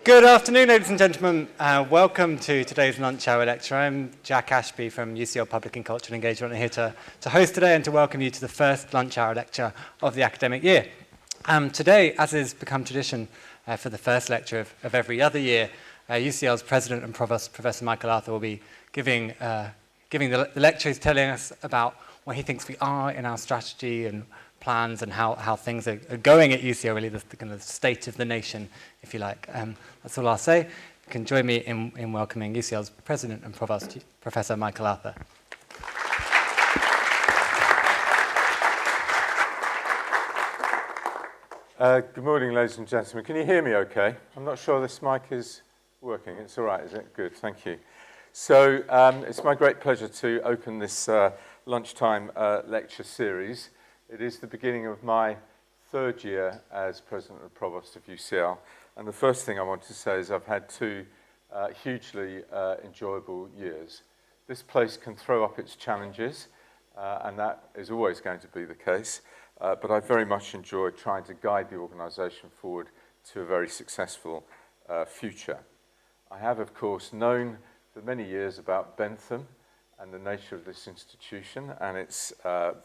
Good afternoon, ladies and gentlemen. Welcome to today's lunch hour lecture. I'm Jack Ashby from UCL Public and Cultural Engagement. I'm here to host today and to welcome you to the first lunch hour lecture of the academic year. Today, as has become tradition for the first lecture of every other year, UCL's President and Provost, Professor Michael Arthur, will be giving the lecture. He's telling us about where he thinks we are in our strategy and plans and how things are going at UCL, really the kind of state of the nation, if you like. That's all I'll say. You can join me in welcoming UCL's President and Provost, Professor Michael Arthur. Good morning, ladies and gentlemen. Can you hear me okay? I'm not sure this mic is working. It's all right, is it? Good, thank you. So it's my great pleasure to open this lunchtime lecture series. It is the beginning of my third year as President and Provost of UCL. And the first thing I want to say is I've had two hugely enjoyable years. This place can throw up its challenges, and that is always going to be the case. But I very much enjoyed trying to guide the organisation forward to a very successful future. I have, of course, known for many years about Bentham and the nature of this institution and its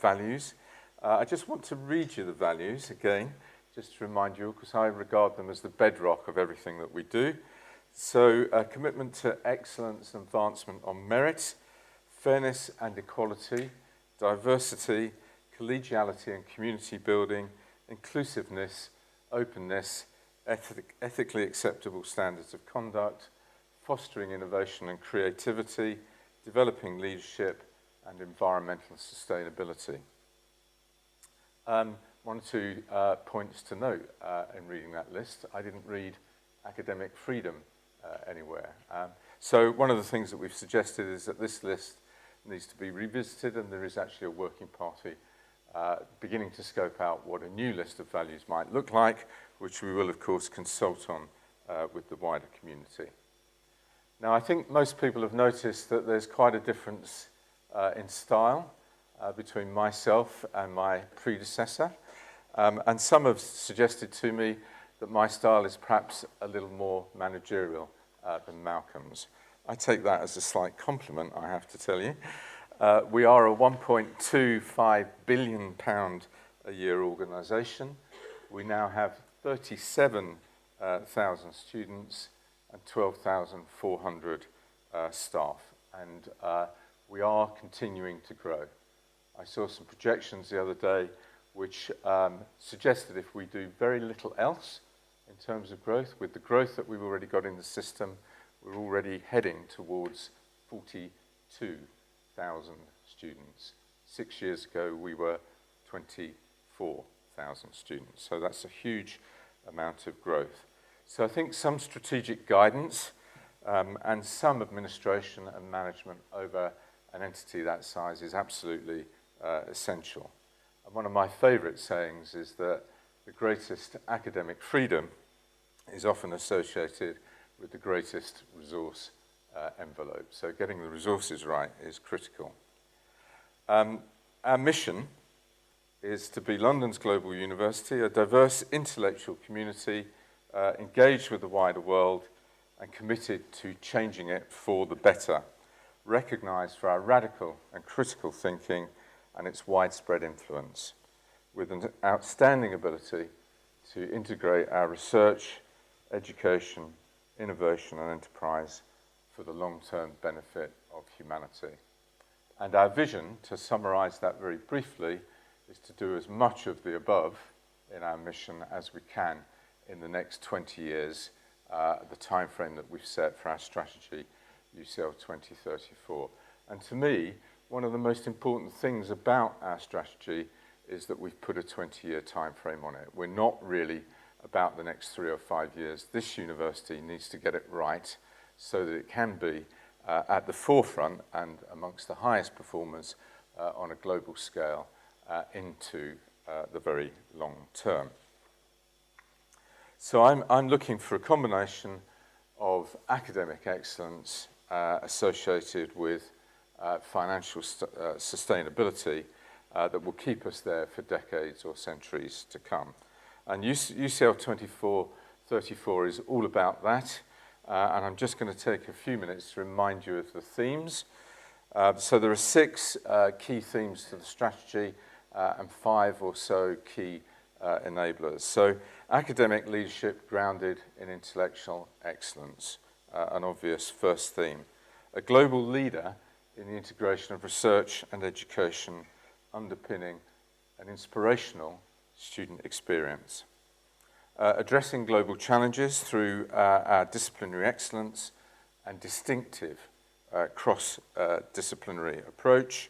values. I just want to read you the values again, just to remind you, because I regard them as the bedrock of everything that we do. So, a commitment to excellence and advancement on merit, fairness and equality, diversity, collegiality and community building, inclusiveness, openness, ethically acceptable standards of conduct, fostering innovation and creativity, developing leadership, and environmental sustainability. One or two points to note in reading that list. I didn't read academic freedom anywhere. So one of the things that we've suggested is that this list needs to be revisited, and there is actually a working party beginning to scope out what a new list of values might look like, which we will, of course, consult on with the wider community. Now, I think most people have noticed that there's quite a difference in style between myself and my predecessor. And some have suggested to me that my style is perhaps a little more managerial than Malcolm's. I take that as a slight compliment, I have to tell you. We are a £1.25 billion a year organisation. We now have 37,000 students and 12,400 staff. And we are continuing to grow. I saw some projections the other day which suggested if we do very little else in terms of growth, with the growth that we've already got in the system, we're already heading towards 42,000 students. 6 years ago, we were 24,000 students. So that's a huge amount of growth. So I think some strategic guidance and some administration and management over an entity that size is absolutely essential. And one of my favourite sayings is that the greatest academic freedom is often associated with the greatest resource envelope. So getting the resources right is critical. Our mission is to be London's global university, a diverse intellectual community engaged with the wider world and committed to changing it for the better, recognised for our radical and critical thinking and its widespread influence, with an outstanding ability to integrate our research, education, innovation and enterprise for the long-term benefit of humanity. And our vision, to summarise that very briefly, is to do as much of the above in our mission as we can in the next 20 years, the time frame that we've set for our strategy, UCL 2034. And to me, one of the most important things about our strategy is that we've put a 20-year time frame on it. We're not really about the next 3 or 5 years. This university needs to get it right so that it can be at the forefront and amongst the highest performers on a global scale into the very long term. So I'm looking for a combination of academic excellence associated with financial sustainability that will keep us there for decades or centuries to come. And UCL 34 is all about that. And I'm just going to take a few minutes to remind you of the themes. So there are 6 key themes to the strategy and 5 or so key enablers. So academic leadership grounded in intellectual excellence, an obvious first theme. A global leader in the integration of research and education, underpinning an inspirational student experience. Addressing global challenges through our disciplinary excellence and distinctive cross-disciplinary approach,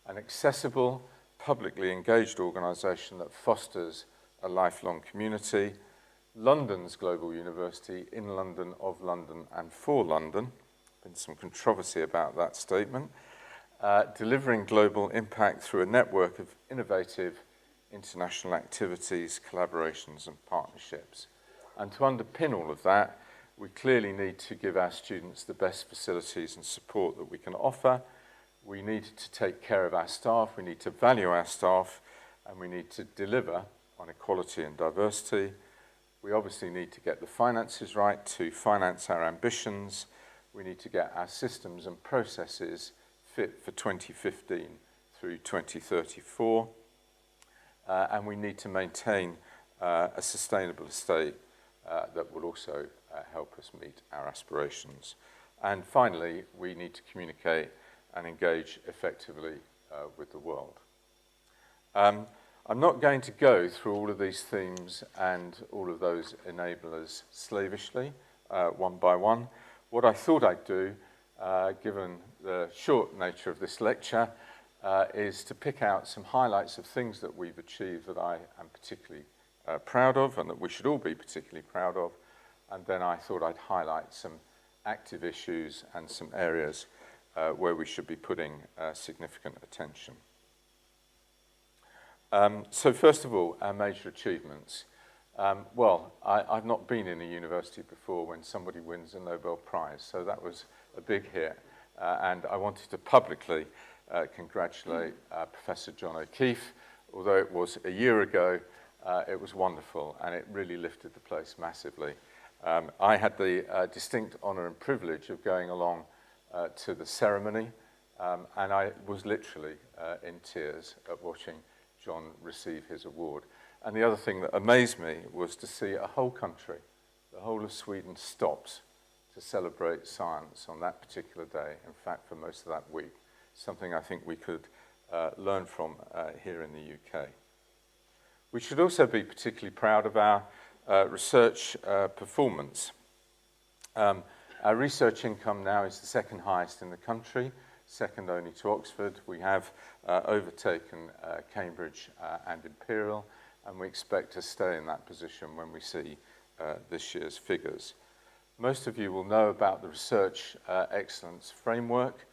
an accessible, publicly engaged organisation that fosters a lifelong community, London's global university, in London, of London and for London. Been some controversy about that statement. Delivering global impact through a network of innovative international activities, collaborations and partnerships. And to underpin all of that, we clearly need to give our students the best facilities and support that we can offer. We need to take care of our staff, we need to value our staff, and we need to deliver on equality and diversity. We obviously need to get the finances right to finance our ambitions. We need to get our systems and processes fit for 2015 through 2034. And we need to maintain a sustainable estate that will also help us meet our aspirations. And finally, we need to communicate and engage effectively with the world. I'm not going to go through all of these themes and all of those enablers slavishly, one by one. What I thought I'd do, given the short nature of this lecture, is to pick out some highlights of things that we've achieved that I am particularly proud of and that we should all be particularly proud of. And then I thought I'd highlight some active issues and some areas where we should be putting significant attention. So first of all, our major achievements. I've not been in a university before when somebody wins a Nobel Prize, so that was a big hit. And I wanted to publicly congratulate Professor John O'Keefe. Although it was a year ago, it was wonderful and it really lifted the place massively. I had the distinct honour and privilege of going along to the ceremony and I was literally in tears at watching John receive his award. And the other thing that amazed me was to see a whole country, the whole of Sweden, stops to celebrate science on that particular day, in fact for most of that week. Something I think we could learn from here in the UK. We should also be particularly proud of our research performance. Our research income now is the second highest in the country, second only to Oxford. We have overtaken Cambridge and Imperial, and we expect to stay in that position when we see this year's figures. Most of you will know about the Research Excellence Framework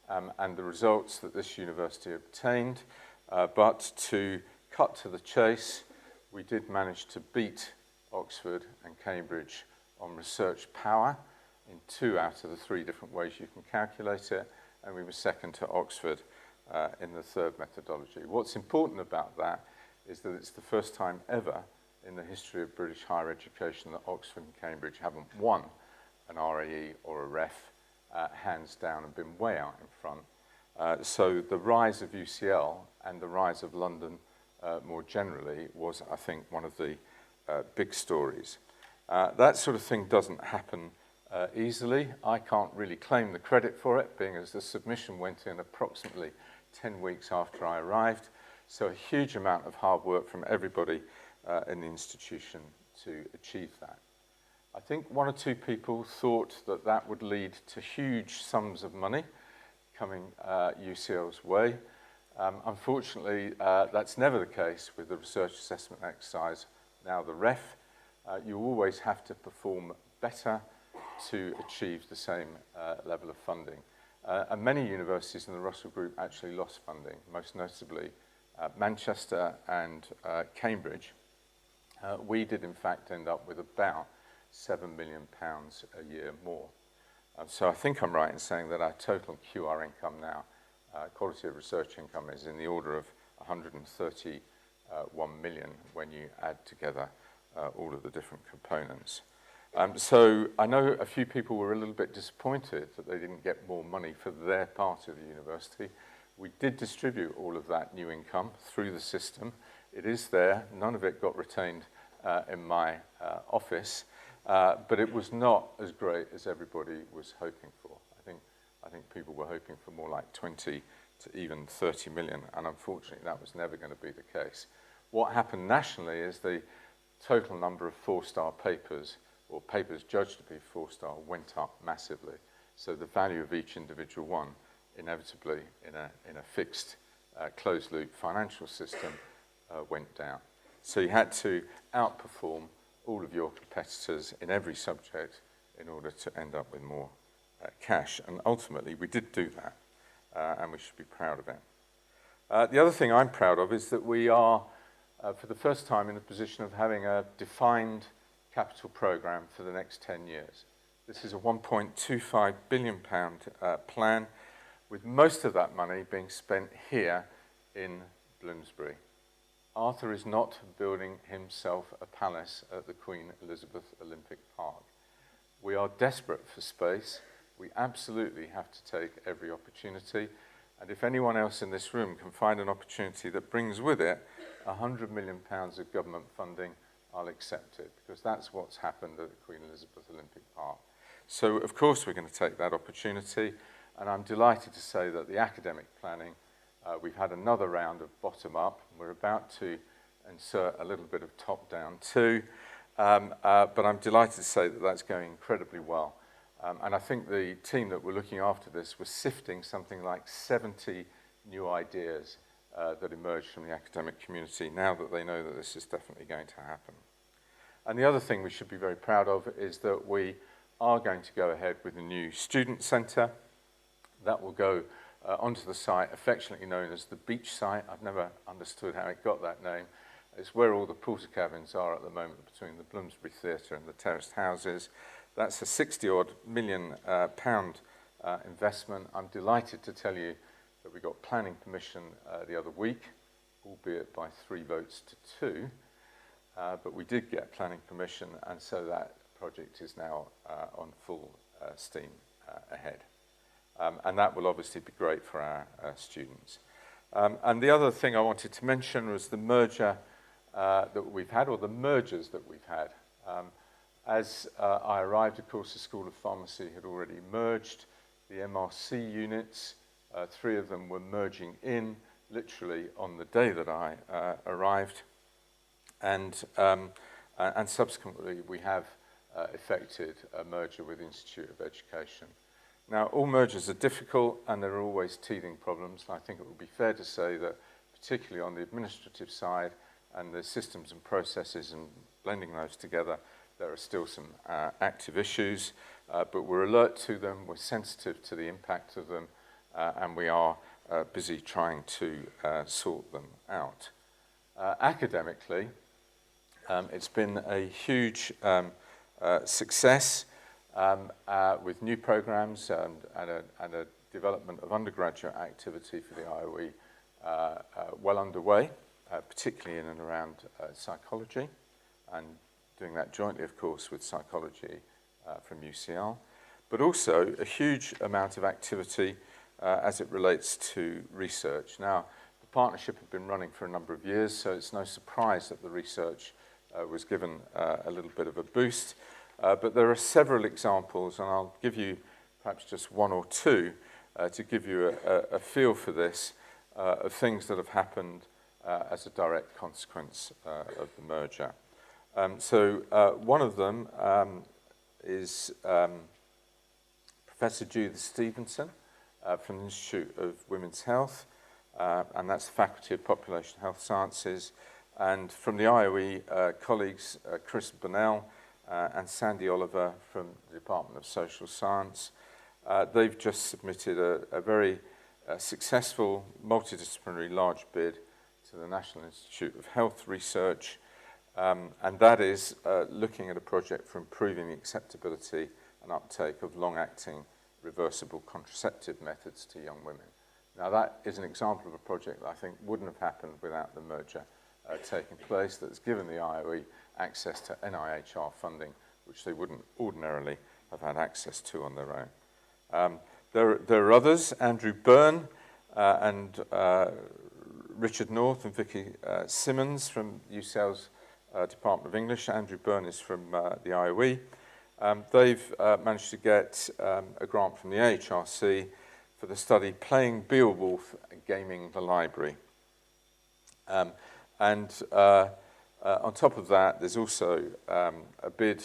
and the results that this university obtained, but to cut to the chase, we did manage to beat Oxford and Cambridge on research power in 2 out of the 3 different ways you can calculate it, and we were second to Oxford in the 3rd methodology. What's important about that is that it's the first time ever in the history of British higher education that Oxford and Cambridge haven't won an RAE or a REF hands down and been way out in front. So the rise of UCL and the rise of London more generally was, I think, one of the big stories. That sort of thing doesn't happen easily. I can't really claim the credit for it, being as the submission went in approximately 10 weeks after I arrived. So a huge amount of hard work from everybody in the institution to achieve that. I think 1 or 2 people thought that that would lead to huge sums of money coming UCL's way. Unfortunately, that's never the case with the research assessment exercise, now the REF. You always have to perform better to achieve the same level of funding. And many universities in the Russell Group actually lost funding, most notably Manchester and Cambridge. We did in fact end up with about £7 million a year more. So I think I'm right in saying that our total QR income now, quality of research income, is in the order of 131 million when you add together all of the different components. So I know a few people were a little bit disappointed that they didn't get more money for their part of the university. We did distribute all of that new income through the system. It is there. None of it got retained in my office, but it was not as great as everybody was hoping for. I think people were hoping for more like 20 to even 30 million, and unfortunately that was never going to be the case. What happened nationally is the total number of 4-star papers, or papers judged to be 4-star, went up massively. So the value of each individual one, inevitably, in a fixed, closed-loop financial system, went down. So you had to outperform all of your competitors in every subject in order to end up with more cash. And ultimately, we did do that, and we should be proud of it. The other thing I'm proud of is that we are, for the first time, in a position of having a defined capital programme for the next 10 years. This is a £1.25 billion plan, with most of that money being spent here in Bloomsbury. Arthur is not building himself a palace at the Queen Elizabeth Olympic Park. We are desperate for space. We absolutely have to take every opportunity. And if anyone else in this room can find an opportunity that brings with it £100 million of government funding, I'll accept it, because that's what's happened at the Queen Elizabeth Olympic Park. So, of course, we're going to take that opportunity, and I'm delighted to say that the academic planning, we've had another round of bottom-up. We're about to insert a little bit of top-down too, but I'm delighted to say that that's going incredibly well. And I think the team that were looking after this was sifting something like 70 new ideas that emerged from the academic community now that they know that this is definitely going to happen. And the other thing we should be very proud of is that we are going to go ahead with a new student centre that will go onto the site, affectionately known as the beach site. I've never understood how it got that name. It's where all the porter cabins are at the moment between the Bloomsbury Theatre and the terraced houses. That's a £60-odd million investment. I'm delighted to tell you that we got planning permission the other week, albeit by 3 votes to 2. But we did get planning permission, and so that project is now on full steam ahead. And that will obviously be great for our students. And the other thing I wanted to mention was the merger that we've had, or the mergers that we've had. As I arrived, of course, the School of Pharmacy had already merged. The MRC units, 3 of them were merging in, literally on the day that I arrived. And subsequently, we have effected a merger with the Institute of Education. Now, all mergers are difficult, and there are always teething problems. I think it would be fair to say that, particularly on the administrative side and the systems and processes and blending those together, there are still some active issues, but we're alert to them, we're sensitive to the impact of them, and we are busy trying to sort them out. Academically, it's been a huge success with new programs and a development of undergraduate activity for the IOE well underway, particularly in and around psychology, and doing that jointly, of course, with psychology from UCL, but also a huge amount of activity as it relates to research. Now, the partnership had been running for a number of years, so it's no surprise that the research was given a little bit of a boost. But there are several examples, and I'll give you perhaps just 1 or 2 to give you a feel for this, of things that have happened as a direct consequence of the merger. So one of them is Professor Judith Stevenson from the Institute of Women's Health, and that's the Faculty of Population Health Sciences. And from the IOE, colleagues Chris Bonnell and Sandy Oliver from the Department of Social Science. They've just submitted a very successful multidisciplinary large bid to the National Institute of Health Research, and that is looking at a project for improving the acceptability and uptake of long-acting reversible contraceptive methods to young women. Now, that is an example of a project that I think wouldn't have happened without the merger, taking place that's given the IOE access to NIHR funding, which they wouldn't ordinarily have had access to on their own. There are others, Andrew Byrne and Richard North and Vicky Simmons from UCL's Department of English. Andrew Byrne is from the IOE. They've managed to get a grant from the AHRC for the study Playing Beowulf, Gaming the Library. On top of that, there's also a bid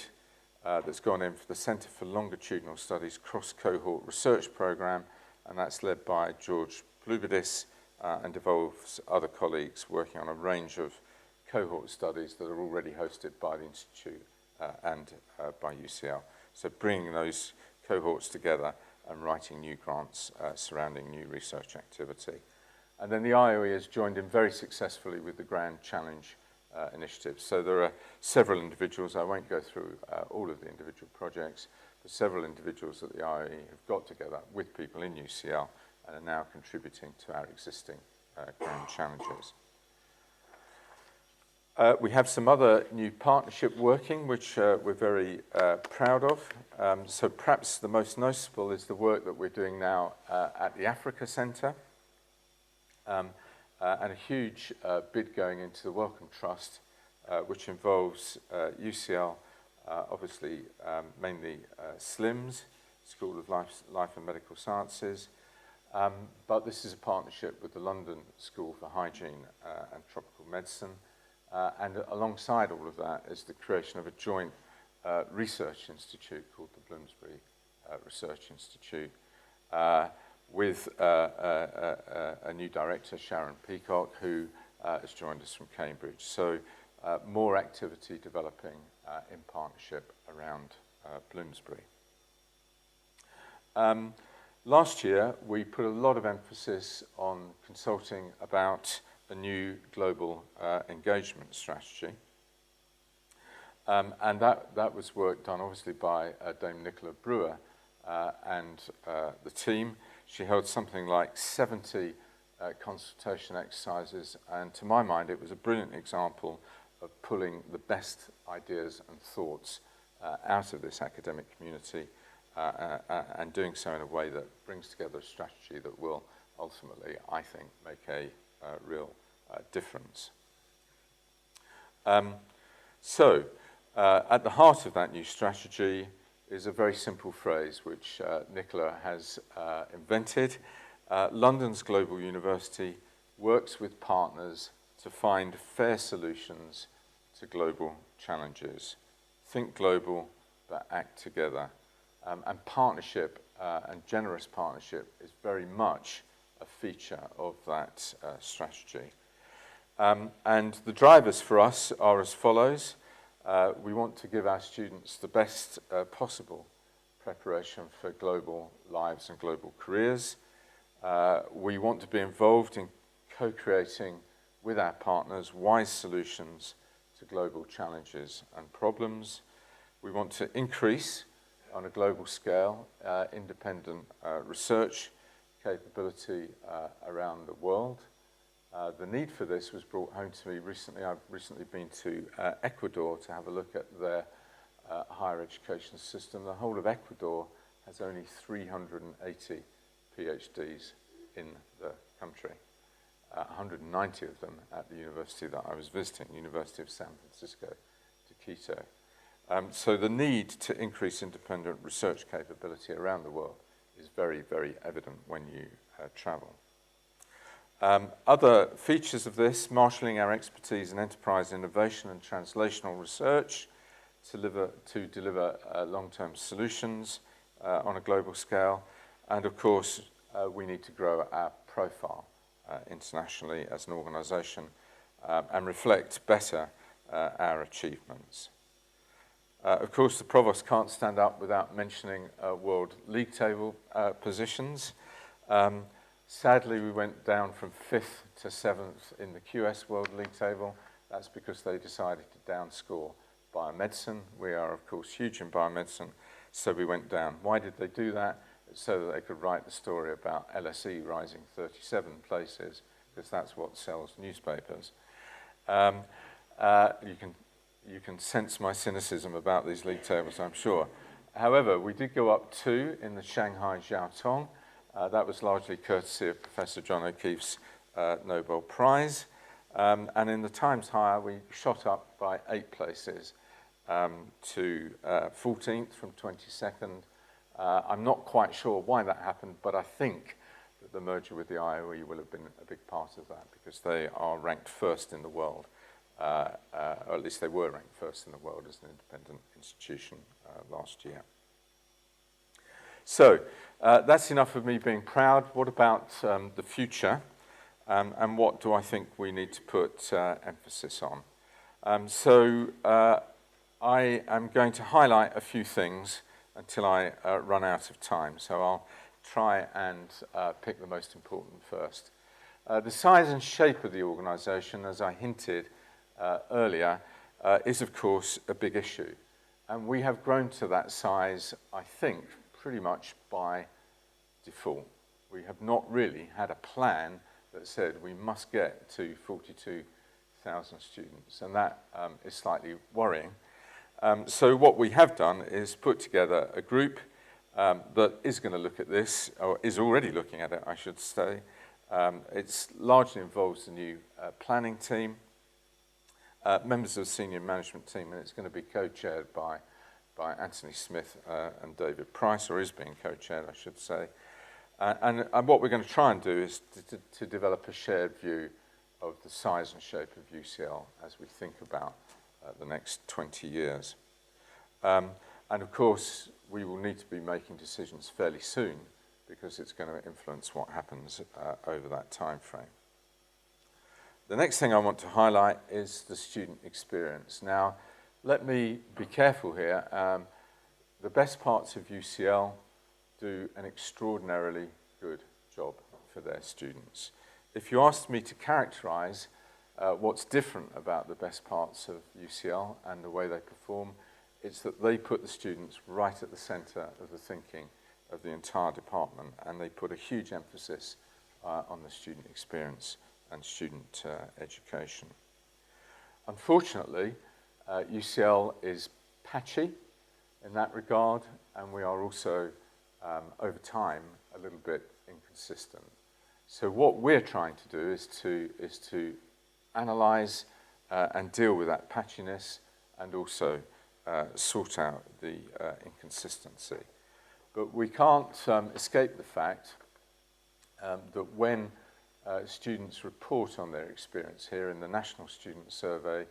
that's gone in for the Centre for Longitudinal Studies Cross-Cohort Research Programme, and that's led by George Blubidis and involves other colleagues working on a range of cohort studies that are already hosted by the Institute and by UCL. So bringing those cohorts together and writing new grants surrounding new research activity. And then the IOE has joined in very successfully with the Grand Challenge initiative. So there are several individuals, I won't go through all of the individual projects, but several individuals at the IOE have got together with people in UCL and are now contributing to our existing Grand Challenges. We have some other new partnership working, which we're very proud of. So perhaps the most noticeable is the work that we're doing now at the Africa Centre, and a huge bid going into the Wellcome Trust, which involves UCL, obviously mainly SLIMS, School of Life and Medical Sciences, but this is a partnership with the London School for Hygiene and Tropical Medicine. And alongside all of that is the creation of a joint research institute called the Bloomsbury Research Institute with a new director, Sharon Peacock, who has joined us from Cambridge. So more activity developing in partnership around Bloomsbury. Last year, we put a lot of emphasis on consulting about a new global engagement strategy. And that was work done obviously by Dame Nicola Brewer and the team. She held something like 70 consultation exercises, and to my mind it was a brilliant example of pulling the best ideas and thoughts out of this academic community and doing so in a way that brings together a strategy that will ultimately, I think, make a real difference. So, at the heart of that new strategy is a very simple phrase which Nicola has invented. London's Global University works with partners to find fair solutions to global challenges. Think global, but act together. And partnership and generous partnership is very much a feature of that strategy. And the drivers for us are as follows. We want to give our students the best possible preparation for global lives and global careers. We want to be involved in co-creating with our partners wise solutions to global challenges and problems. We want to increase on a global scale independent research capability around the world. The need for this was brought home to me recently. I've recently been to Ecuador to have a look at their higher education system. The whole of Ecuador has only 380 PhDs in the country, 190 of them at the university that I was visiting, University of San Francisco de Quito. So the need to increase independent research capability around the world is very, very evident when you travel. Other features of this, marshalling our expertise in enterprise innovation and translational research to deliver long-term solutions on a global scale. And of course, we need to grow our profile internationally as an organisation and reflect better our achievements. Of course, the Provost can't stand up without mentioning World League Table positions. Sadly, we went down from 5th to 7th in the QS World League Table. That's because they decided to downscore biomedicine. We are, of course, huge in biomedicine, so we went down. Why did they do that? So that they could write the story about LSE rising 37 places, because that's what sells newspapers. You can sense my cynicism about these league tables, I'm sure. However, we did go up 2 in the Shanghai Jiaotong. That was largely courtesy of Professor John O'Keefe's Nobel Prize. And in the Times Higher, we shot up by 8 places to 14th from 22nd. I'm not quite sure why that happened, but I think that the merger with the IOE will have been a big part of that, because they are ranked first in the world, or at least they were ranked first in the world as an independent institution last year. So that's enough of me being proud. What about the future? And what do I think we need to put emphasis on? So I am going to highlight a few things until I run out of time. So I'll try and pick the most important first. The size and shape of the organisation, as I hinted earlier, is of course a big issue. And we have grown to that size, I think, pretty much by default. We have not really had a plan that said we must get to 42,000 students, and that is slightly worrying. So what we have done is put together a group that is going to look at this, or is already looking at it, I should say. It largely involves the new planning team, members of the senior management team, and it's going to be co-chaired by Anthony Smith and David Price, or is being co-chaired, I should say. And what we're going to try and do is to develop a shared view of the size and shape of UCL as we think about the next 20 years. And of course, we will need to be making decisions fairly soon, because it's going to influence what happens over that time frame. The next thing I want to highlight is the student experience. Now, let me be careful here. The best parts of UCL do an extraordinarily good job for their students. If you asked me to characterize what's different about the best parts of UCL and the way they perform, it's that they put the students right at the center of the thinking of the entire department, and they put a huge emphasis on the student experience and student education. Unfortunately, UCL is patchy in that regard, and we are also, over time, a little bit inconsistent. So what we're trying to do is to analyze and deal with that patchiness, and also sort out the inconsistency. But we can't escape the fact that when students report on their experience here in the National Student Survey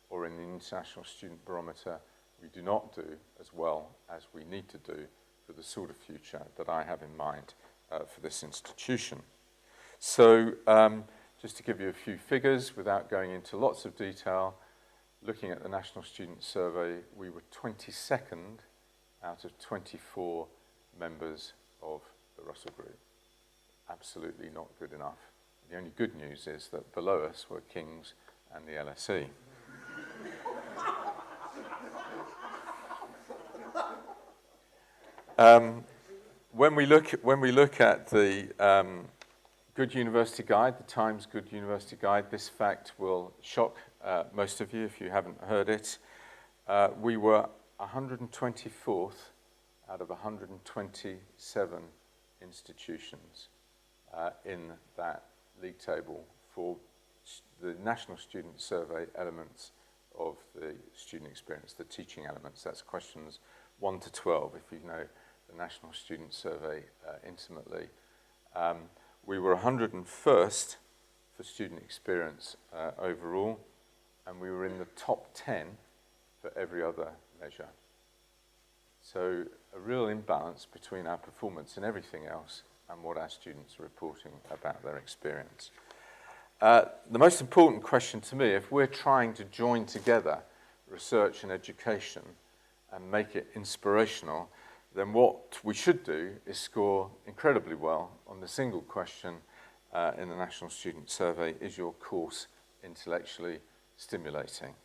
or in the International Student Barometer, we do not do as well as we need to do for the sort of future that I have in mind for this institution. So just to give you a few figures without going into lots of detail, looking at the National Student Survey, we were 22nd out of 24 members of the Russell Group. Absolutely not good enough. The only good news is that below us were King's and the LSE. When we look at the Good University Guide, the Times Good University Guide, this fact will shock most of you if you haven't heard it. We were 124th out of 127 institutions in that league table for the National Student Survey elements of the student experience, the teaching elements. That's questions 1 to 12, if you know the National Student Survey intimately. We were 101st for student experience overall, and we were in the top 10 for every other measure. So a real imbalance between our performance and everything else and what our students are reporting about their experience. The most important question to me, if we're trying to join together research and education and make it inspirational, then what we should do is score incredibly well on the single question in the National Student Survey: is your course intellectually stimulating?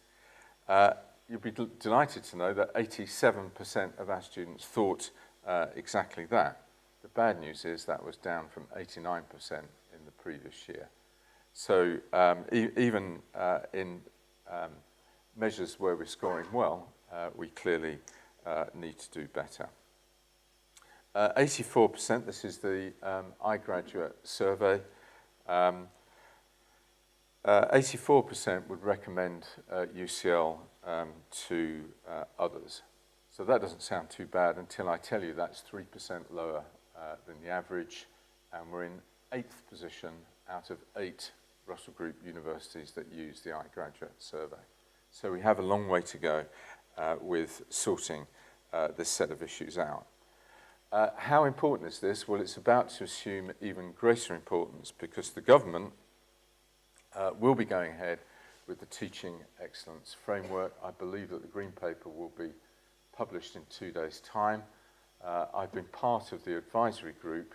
You'll be delighted to know that 87% of our students thought exactly that. The bad news is that was down from 89% in the previous year. So even in measures where we're scoring well, we clearly need to do better. 84%, this is the iGraduate survey, 84% would recommend UCL to others. So that doesn't sound too bad until I tell you that's 3% lower than the average, and we're in 8th position out of 8 Russell Group universities that use the iGraduate survey. So we have a long way to go with sorting this set of issues out. How important is this? Well, it's about to assume even greater importance because the government will be going ahead with the Teaching Excellence Framework. I believe that the Green Paper will be published in 2 days' time. I've been part of the advisory group,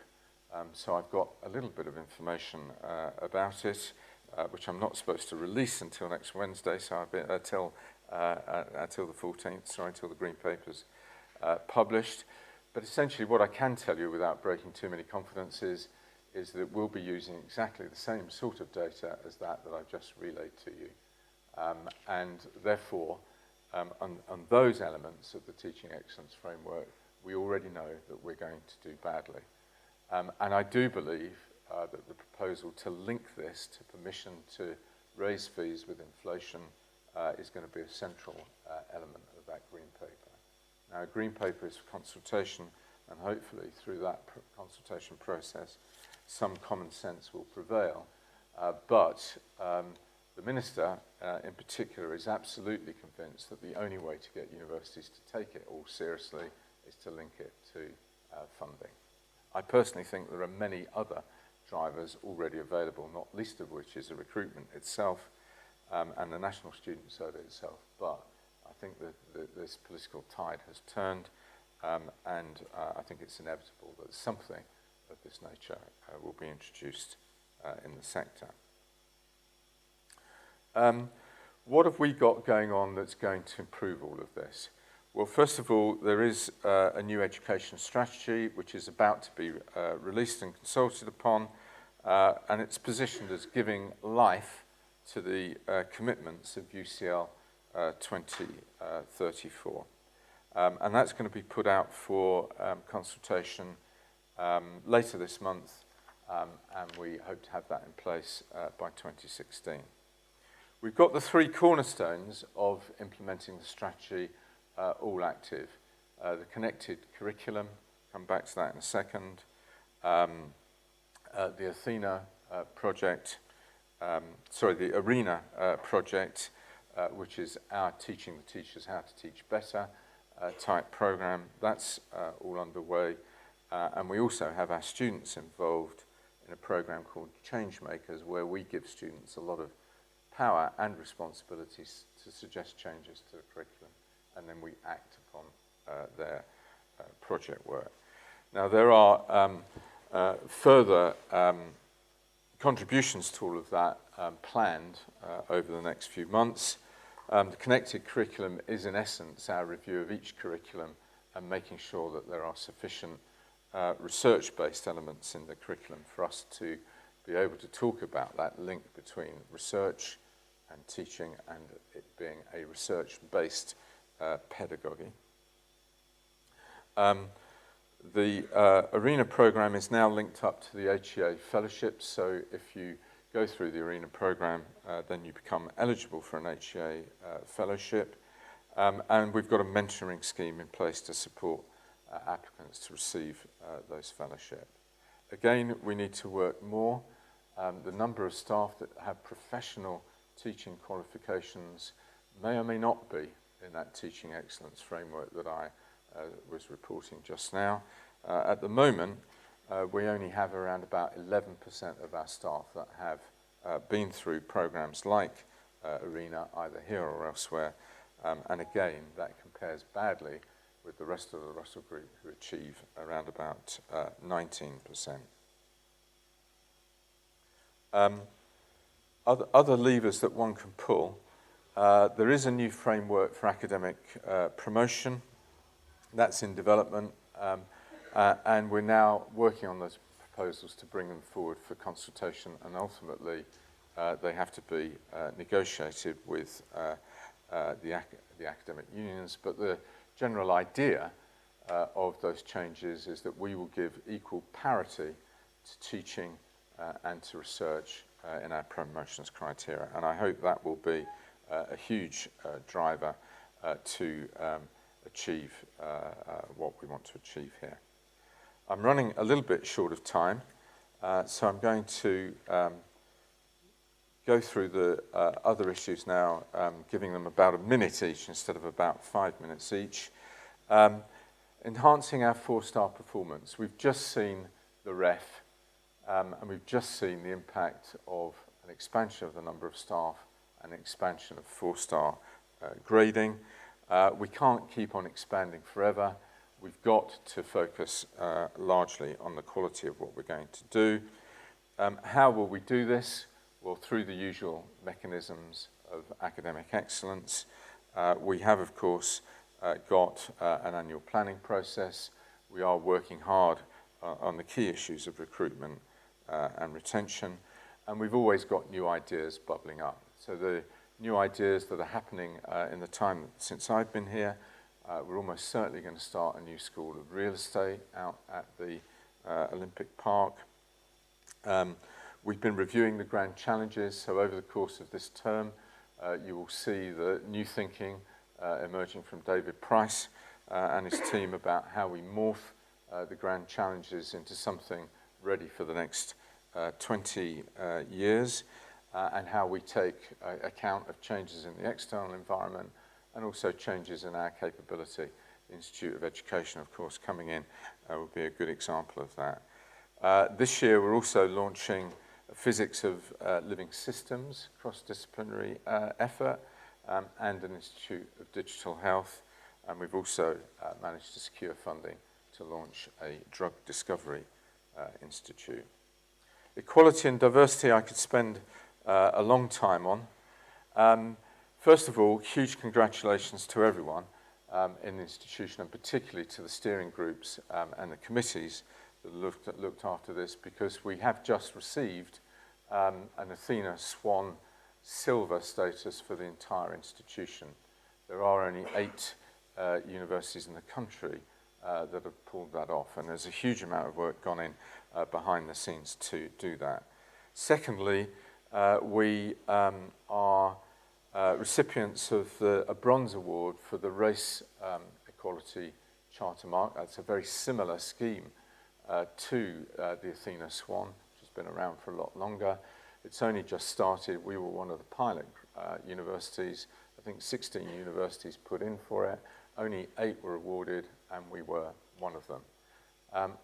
so I've got a little bit of information about it, which I'm not supposed to release until next Wednesday, so until the 14th, sorry, until the Green Paper's published. But essentially what I can tell you without breaking too many confidences is that we'll be using exactly the same sort of data as that I've just relayed to you. And therefore, on those elements of the Teaching Excellence Framework, we already know that we're going to do badly. And I do believe that the proposal to link this to permission to raise fees with inflation is going to be a central element of that Green Paper. Now, a Green Paper is for consultation, and hopefully through that consultation process, some common sense will prevail. But the Minister, in particular, is absolutely convinced that the only way to get universities to take it all seriously is to link it to funding. I personally think there are many other drivers already available, not least of which is the recruitment itself and the National Student Survey itself. But I think that this political tide has turned, and I think it's inevitable that something of this nature will be introduced in the sector. What have we got going on that's going to improve all of this? Well, first of all, there is a new education strategy which is about to be released and consulted upon, and it's positioned as giving life to the commitments of UCL 2034. And that's going to be put out for consultation later this month, and we hope to have that in place by 2016. We've got the 3 cornerstones of implementing the strategy all active. The connected curriculum, come back to that in a second. The Athena project, the ARENA project, which is our teaching the teachers how to teach better type program. That's all underway. And we also have our students involved in a program called Change Makers, where we give students a lot of power and responsibilities to suggest changes to the curriculum, and then we act upon their project work. Now, there are further contributions to all of that planned over the next few months. The connected curriculum is, in essence, our review of each curriculum and making sure that there are sufficient research-based elements in the curriculum for us to be able to talk about that link between research and teaching and it being a research-based pedagogy. The ARENA program is now linked up to the HEA fellowships, so if you go through the ARENA program, then you become eligible for an HEA fellowship. And we've got a mentoring scheme in place to support applicants to receive those fellowships. Again, we need to work more. The number of staff that have professional teaching qualifications may or may not be in that teaching excellence framework that I was reporting just now. At the moment, we only have around about 11% of our staff that have been through programs like ARENA, either here or elsewhere. And again, that compares badly with the rest of the Russell Group, who achieve around about 19%. Other levers that one can pull, there is a new framework for academic promotion. That's in development, and we're now working on those proposals to bring them forward for consultation and ultimately they have to be negotiated with the academic unions, but the general idea of those changes is that we will give equal parity to teaching and to research in our promotions criteria. And I hope that will be a huge driver to achieve what we want to achieve here. I'm running a little bit short of time, so I'm going to go through the other issues now, giving them about a minute each instead of about 5 minutes each. Enhancing our 4-star performance. We've just seen the REF, and we've just seen the impact of an expansion of the number of staff and an expansion of 4-star grading. We can't keep on expanding forever. We've got to focus largely on the quality of what we're going to do. How will we do this? Well, through the usual mechanisms of academic excellence. We have, of course, got an annual planning process. We are working hard on the key issues of recruitment and retention, and we've always got new ideas bubbling up. So the new ideas that are happening in the time since I've been here, we're almost certainly going to start a new school of real estate out at the Olympic Park. We've been reviewing the grand challenges, so over the course of this term, you will see the new thinking emerging from David Price and his team about how we morph the grand challenges into something ready for the next 20 years, and how we take account of changes in the external environment and also changes in our capability. The Institute of Education, of course, coming in will be a good example of that. This year, we're also launching Physics of Living Systems, cross-disciplinary effort, and an Institute of Digital Health. And we've also managed to secure funding to launch a drug discovery institute. Equality and diversity I could spend a long time on. First of all, huge congratulations to everyone in the institution, and particularly to the steering groups and the committees that looked after this, because we have just received an Athena Swan Silver status for the entire institution. There are only 8 universities in the country that have pulled that off, and there's a huge amount of work gone in behind the scenes to do that. Secondly, we are recipients of a bronze award for the Race Equality Charter Mark. That's a very similar scheme to the Athena Swan, which has been around for a lot longer. It's only just started. We were one of the pilot universities. I think 16 universities put in for it. Only 8 were awarded, and we were one of them.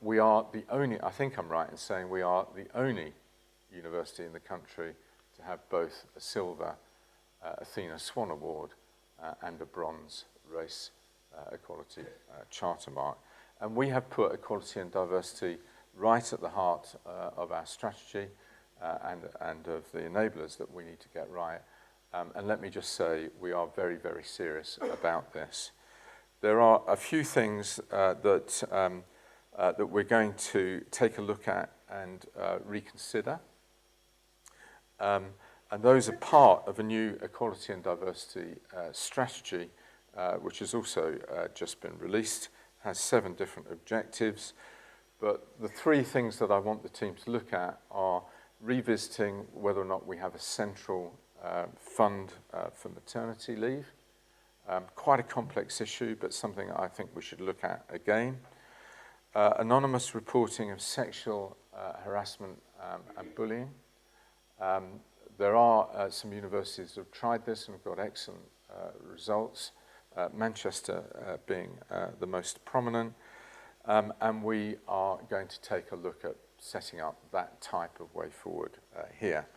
We are the only, I think I'm right in saying we are the only university in the country to have both a silver Athena Swan Award and a bronze Race Equality Charter Mark. And we have put equality and diversity right at the heart of our strategy and of the enablers that we need to get right. And let me just say, we are very, very serious about this. There are a few things that we're going to take a look at and reconsider. And those are part of a new equality and diversity strategy, which has also just been released, has 7 different objectives. But the 3 things that I want the team to look at are revisiting whether or not we have a central fund for maternity leave. Quite a complex issue, but something I think we should look at again. Anonymous reporting of sexual harassment and bullying. There are some universities that have tried this and have got excellent results, Manchester being the most prominent. And we are going to take a look at setting up that type of way forward here.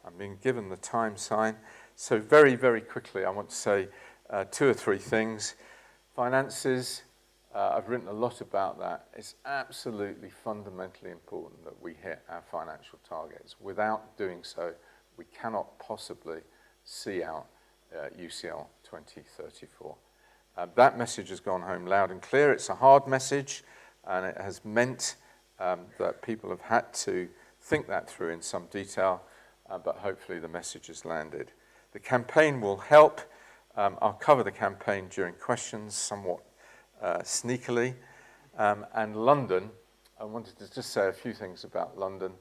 I'm being given the time sign. So very, very quickly, I want to say 2 or 3 things. Finances, I've written a lot about that. It's absolutely fundamentally important that we hit our financial targets. Without doing so, we cannot possibly see out UCL 2034. That message has gone home loud and clear. It's a hard message, and it has meant that people have had to think that through in some detail. but hopefully the message has landed. The campaign will help. I'll cover the campaign during questions somewhat sneakily. And London, I wanted to just say a few things about London.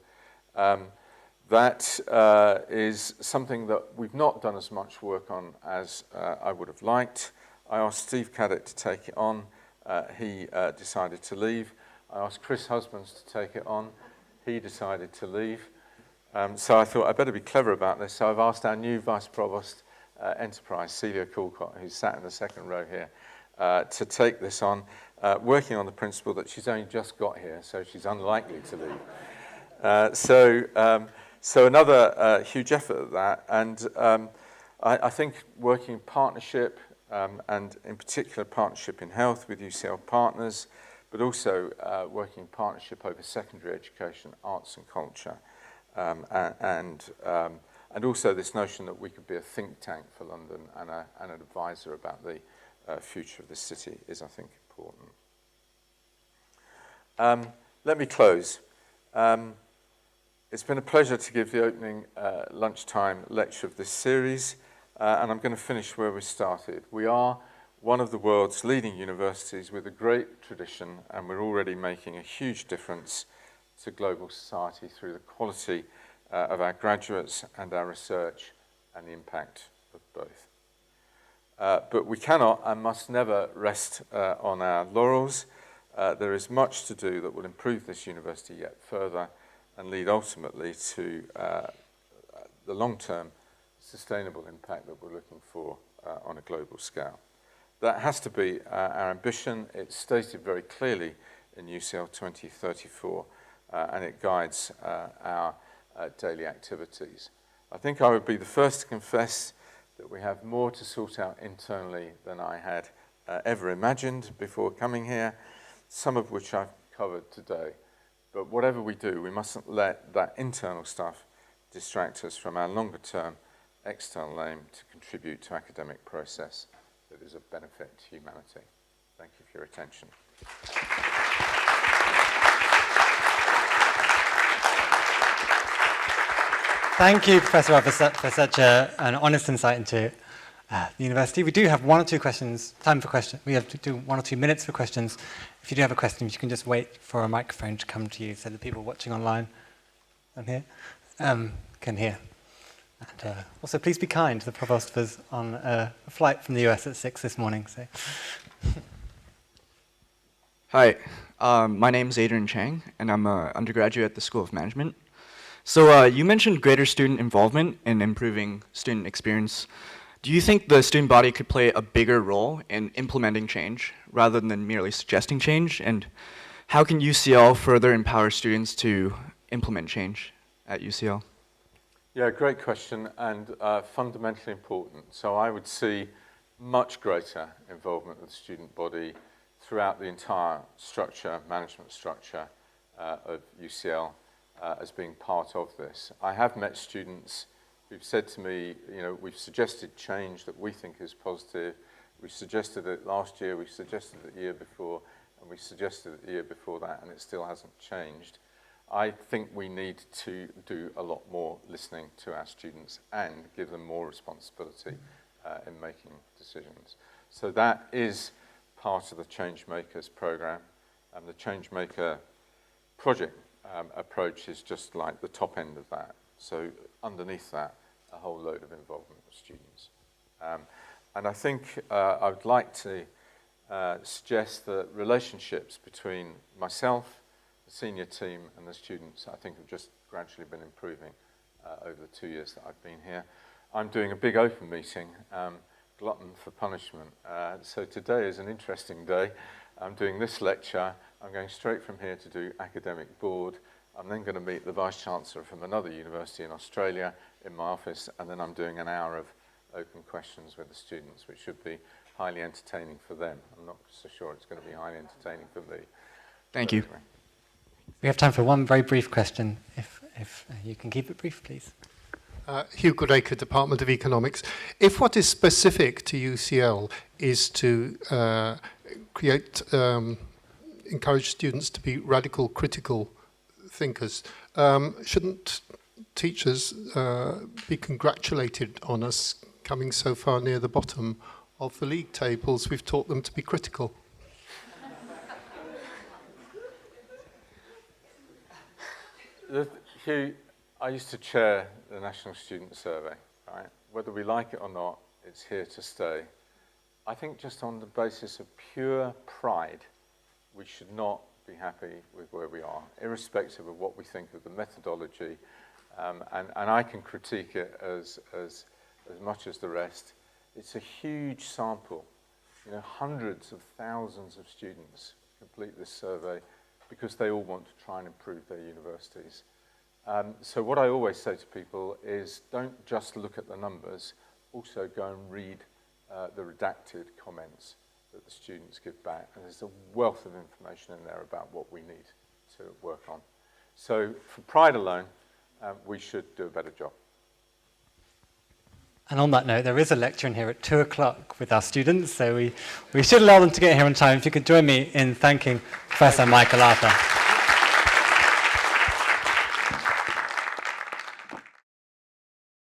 That is something that we've not done as much work on as I would have liked. I asked Steve Caddick to take it on. He decided to leave. I asked Chris Husbands to take it on. He decided to leave. So I thought I'd better be clever about this. So I've asked our new Vice Provost Enterprise, Celia Coolcott, who's sat in the second row here, to take this on, working on the principle that she's only just got here, so she's unlikely to leave. So another huge effort at that. And I think working in partnership, and in particular partnership in health with UCL partners, but also working in partnership over secondary education, arts and culture, and also this notion that we could be a think tank for London and an advisor about the future of the city is, I think, important. Let me close. It's been a pleasure to give the opening lunchtime lecture of this series, and I'm going to finish where we started. We are one of the world's leading universities with a great tradition, and we're already making a huge difference to global society through the quality of our graduates and our research and the impact of both. But we cannot and must never rest on our laurels. There is much to do that will improve this university yet further and lead ultimately to the long-term sustainable impact that we're looking for on a global scale. That has to be our ambition. It's stated very clearly in UCL 2034, and it guides our daily activities. I think I would be the first to confess that we have more to sort out internally than I had ever imagined before coming here, some of which I've covered today. But whatever we do, we mustn't let that internal stuff distract us from our longer-term external aim to contribute to academic process that is of benefit to humanity. Thank you for your attention. Thank you, Professor Robb, for such an honest insight into the university. We do have one or two questions, time for questions. We have to do 1 or 2 minutes for questions. If you do have a question, you can just wait for a microphone to come to you so the people watching online and here can hear. And also, please be kind. The Provost was on a flight from the US at 6 this morning. So. Hi, my name is Adrian Chang, and I'm an undergraduate at the School of Management. So you mentioned greater student involvement in improving student experience. Do you think the student body could play a bigger role in implementing change rather than merely suggesting change? And how can UCL further empower students to implement change at UCL? Yeah, great question, and fundamentally important. So I would see much greater involvement of the student body throughout the entire structure, management structure of UCL as being part of this. I have met students who've said to me, you know, we've suggested change that we think is positive. We suggested it last year, we suggested it the year before, and we suggested it the year before that, and it still hasn't changed. I think we need to do a lot more listening to our students and give them more responsibility in making decisions. So that is part of the Changemakers program, and the Changemaker project approach is just like the top end of that. So underneath that, a whole load of involvement of students. And I think I would like to suggest that relationships between myself, the senior team, and the students, I think have just gradually been improving over the 2 years that I've been here. I'm doing a big open meeting, glutton for punishment. So today is an interesting day. I'm doing this lecture. I'm going straight from here to do academic board. I'm then going to meet the Vice-Chancellor from another university in Australia in my office, and then I'm doing an hour of open questions with the students, which should be highly entertaining for them. I'm not so sure it's going to be highly entertaining for me. Thank you. Anyway. We have time for one very brief question, if you can keep it brief, please. Hugh Goodacre, Department of Economics. If what is specific to UCL is to encourage students to be radical critical thinkers, shouldn't teachers be congratulated on us coming so far near the bottom of the league tables. We've taught them to be critical. Hugh, I used to chair the National Student Survey, right? Whether we like it or not, it's here to stay. I think just on the basis of pure pride, we should not be happy with where we are, irrespective of what we think of the methodology. And I can critique it as much as the rest. It's a huge sample. You know, hundreds of thousands of students complete this survey because they all want to try and improve their universities. So what I always say to people is don't just look at the numbers, also go and read the redacted comments that the students give back. And there's a wealth of information in there about what we need to work on. So for pride alone, we should do a better job. And on that note, there is a lecture in here at 2 o'clock with our students, so we should allow them to get here on time. If you could join me in thanking Professor Michael Arthur.